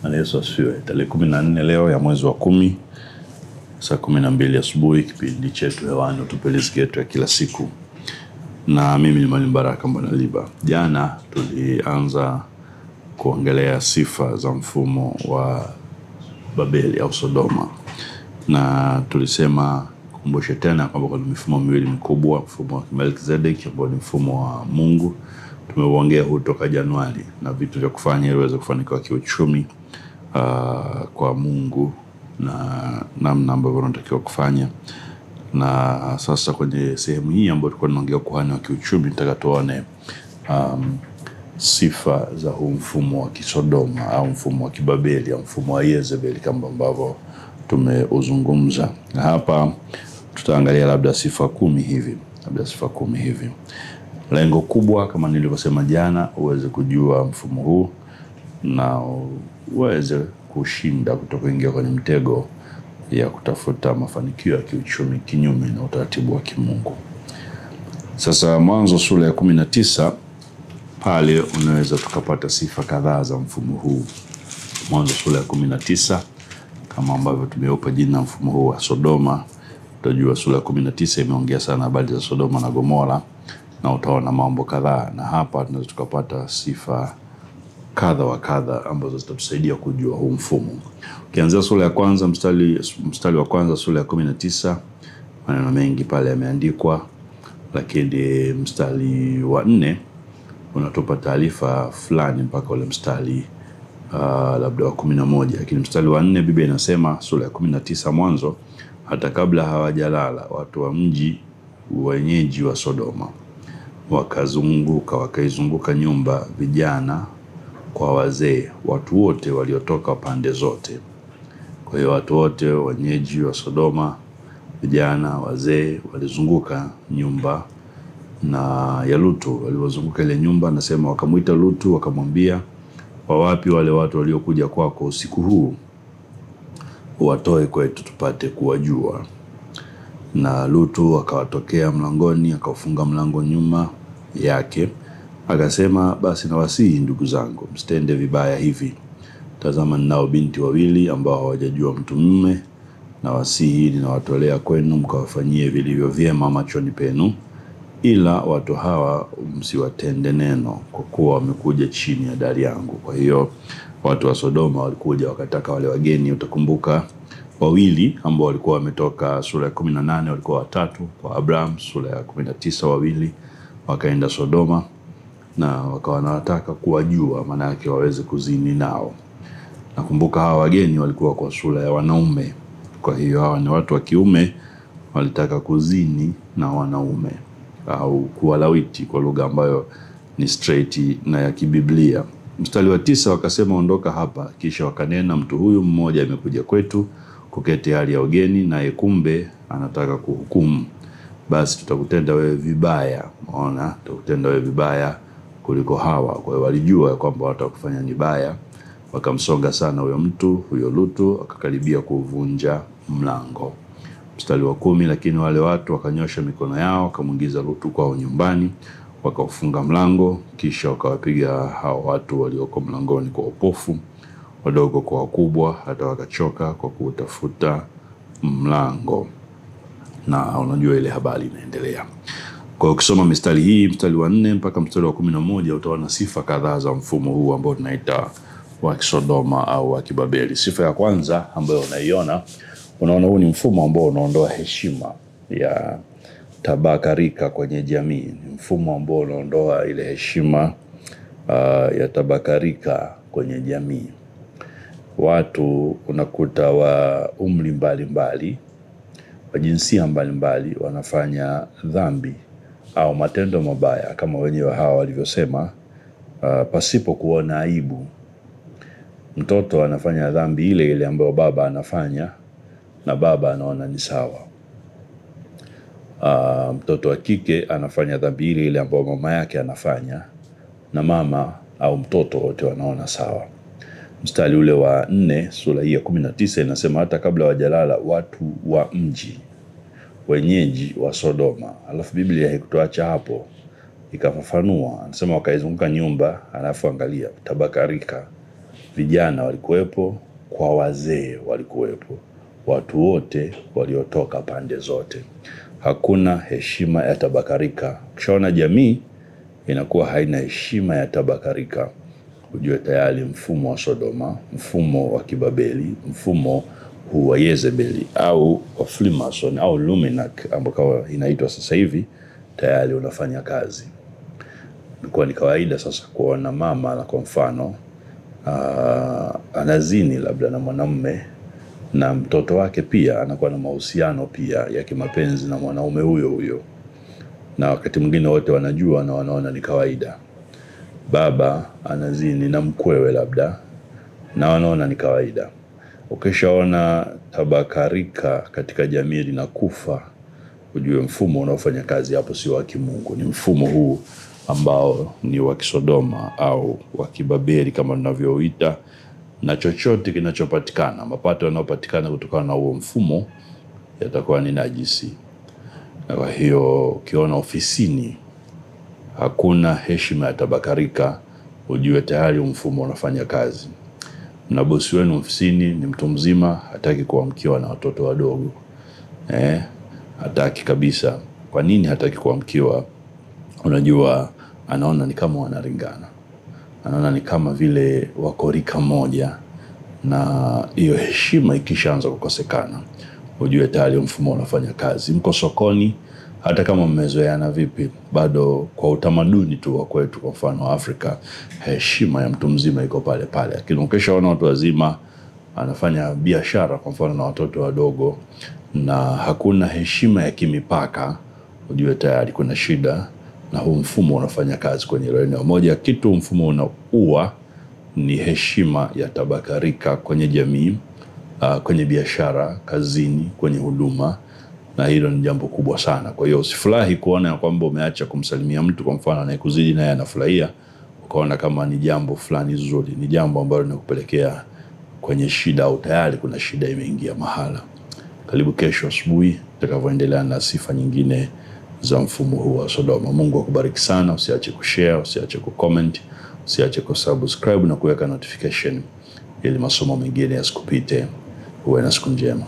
Na Yesu asifiwe. Tarehe 14 leo ya mwezi wa 10 saa 12 asubuhi, kipindi chetu hewani Utupe Riziki Yetu ya kila siku. Na mimi ni Mwalimu Baraka Mbonaliba. Jana tulianza kuongelea sifa za mfumo wa Babeli au Sodoma. Na tulisema kukumbushe tena kwamba kuna mifumo miwili mikubwa, mfumo wa Melkizedeki ambao ni mfumo wa Mungu. Tumeuongea huu toka Januari na vitu vya kufanya ili uweze kufanikiwa kiuchumi kwa Mungu na namna ambavyo unatakiwa kufanya. Na sasa kwenye sehemu hii ambayo tulikuwa tunaongea kuhani wa kiuchumi, nataka tuone sifa za huu mfumo wa Kisodoma au mfumo wa Kibabeli au mfumo wa Yezebeli kama ambavyo tumeuzungumza. Na hapa tutaangalia labda sifa 10 hivi. Lengo kubwa kama nilivyosema jana, uweze kujua mfumo huu na uweze kushinda kutokuingia kwenye mtego ya kutafuta mafanikio ya kiuchumi kinyume na utaratibu wa kimungu. Sasa Mwanzo sura ya 19 pale unaweza tukapata sifa kadhaa za mfumo huu. Mwanzo sura ya 19 kama ambavyo tumeupa jina mfumo huu wa Sodoma. Utajua sura ya 19 imeongea sana habari za Sodoma na Gomora na utaona mambo kadhaa, na hapa tunaweza tukapata sifa kadha wa kadha ambazo zitatusaidia kujua huu mfumo. Ukianzia sura ya kwanza mstari wa kwanza sura ya 19, maneno mengi pale yameandikwa, lakini mstari wa 4 unatupa taarifa fulani mpaka ule mstari labda wa 11. Lakini mstari wa 4 Biblia inasema, sura ya 19 Mwanzo, hata kabla hawajalala watu wa mji wenyeji wa Sodoma wakaizunguka nyumba, vijana kwa wazee, watu wote waliotoka pande zote. Kwa hiyo watu wote wenyeji wa Sodoma, vijana, wazee, walizunguka nyumba na ya Lutu. Waliozunguka ile nyumba, nasema wakamuita Lutu wakamwambia, wawapi wale watu waliokuja kwako usiku huu? Watoe kwetu tupate kuwajua. Na Lutu akawatokea mlangoni, akaufunga mlango nyuma yake, akasema, basi nawasihi ndugu zangu, msitende vibaya hivi. Tazama ninao binti wawili ambao hawajajua mtu mume, na wasihi ninawatolea kwenu, mkawafanyie vilivyo vyema machoni penu, ila watu hawa msiwatende neno, kwa kuwa wamekuja chini ya dari yangu. Kwa hiyo watu wa Sodoma walikuja wakataka wale wageni. Utakumbuka wawili ambao walikuwa wametoka sura ya 18 walikuwa watatu kwa Abraham. Sura ya 19 wawili wakaenda Sodoma na wakawa wanataka kuwajua, maana yake waweze kuzini nao. Nakumbuka hawa wageni walikuwa kwa sura ya wanaume, kwa hiyo hawa ni watu wa kiume walitaka kuzini na wanaume au kuwalawiti kwa lugha ambayo ni straight na ya kibiblia. Mstari wa 9 wakasema, ondoka hapa. Kisha wakanena, mtu huyu mmoja amekuja kwetu kuketi hali ya ugeni, naye kumbe anataka kuhukumu. Basi tutakutenda wewe vibaya. Unaona, tutakutenda wewe vibaya kuliko hawa. Kwa hiyo walijua kwamba watakufanya ni baya. Wakamsonga sana huyo Lutu, akakaribia kuvunja mlango. Mstari wa 10, lakini wale watu wakanyosha mikono yao, wakamuingiza Lutu kwao nyumbani, wakaufunga mlango, kisha wakawapiga hao watu walioko mlangoni kwa upofu, wadogo kwa wakubwa, hata wakachoka kwa kutafuta mlango. Na unajua ile habari inaendelea. Kwa hiyo ukisoma mistari hii, mstari wa 4 mpaka mstari wa 11, utaona sifa kadhaa za mfumo huu ambao tunaita wa Sodoma au wa Kibabeli. Sifa ya kwanza ambayo unaiona, unaona huu ni mfumo ambao unaondoa heshima ya tabaka rika kwenye jamii. Ni mfumo ambao unaondoa ile heshima ya tabaka rika kwenye jamii. Watu unakuta wa umri mbalimbali, wa jinsia mbalimbali, wanafanya dhambi au matendo mabaya kama wenyewe hawa walivyosema, pasipo kuona aibu. Mtoto anafanya dhambi ile ile ambayo baba anafanya na baba anaona ni sawa. Mtoto wa kike anafanya dhambi ile ile ambayo mama yake anafanya na mama au mtoto wote wanaona sawa. Mstari ule wa 4 sura hii ya 19 inasema, hata kabla hawajalala watu wa mji wenyeji wa Sodoma. Alafu Biblia haikutuacha hapo, ikafafanua. Anasema wakaizunguka nyumba, alafu angalia tabaka rika vijana walikuwepo, kwa wazee walikuwepo, watu wote waliotoka pande zote. Hakuna heshima ya tabakarika. Ukishaona jamii inakuwa haina heshima ya tabakarika, ujue tayari mfumo wa Sodoma, mfumo wa Kibabeli, mfumo huu wa Yezebeli au wa Freemason au Illuminati ambao inaitwa sasa hivi tayari unafanya kazi. Ilikuwa ni kawaida sasa kuona mama na kwa mfano anazini labda na mwanamume, na mtoto wake pia anakuwa na mahusiano pia ya kimapenzi na mwanaume huyo huyo, na wakati mwingine wote wanajua na wanaona ni kawaida. Baba anazini na mkwewe labda na wanaona ni kawaida. Ukishaona tabakarika katika jamii linakufa, ujue mfumo unaofanya kazi hapo sio wa kimungu. Ni mfumo huu ambao ni wa Kisodoma au wa Kibabeli kama tunavyoita, na chochote kinachopatikana, mapato yanayopatikana kutokana na huo mfumo yatakuwa ni najisi. Na kwa hiyo ukiona ofisini hakuna heshima ya tabakarika, ujue tayari mfumo unafanya kazi. Na bosi wenu ofisini ni mtu mzima, hataki kuamkiwa na watoto wadogo. Hataki kabisa. Kwa nini hataki kuamkiwa? Unajua, anaona ni kama wanaringana. Anaona ni kama vile wako rika moja, na hiyo heshima ikishaanza kukosekana, ujue tayari mfumo unafanya kazi. Mko sokoni, hata kama mmezoeana vipi, bado kwa utamaduni tu wa kwetu kwa mfano Afrika, heshima ya mtu mzima iko pale pale. Lakini ukishaona watu wazima anafanya biashara kwa mfano na watoto wadogo na hakuna heshima ya kimipaka, ujue tayari kuna shida, na huu mfumo unafanya kazi kwenye eneo moja. Kitu mfumo unaua ni heshima ya tabakarika kwenye jamii, kwenye biashara, kazini, kwenye huduma, na hilo ni jambo kubwa sana. Kwa hiyo usifurahi kuona kwamba umeacha kumsalimia mtu kwa mfano anayekuzidi naye anafurahia, ukaona kama ni jambo fulani zuri. Ni jambo ambalo linakupelekea kwenye shida, au tayari kuna shida imeingia mahala. Karibu kesho asubuhi tutakavyoendelea na sifa nyingine za mfumo huu wa Sodoma. Mungu akubariki sana. Usiache kushare, usiache kucomment, usiache kusubscribe na kuweka notification ili masomo mengine yasikupite. Uwe na siku njema.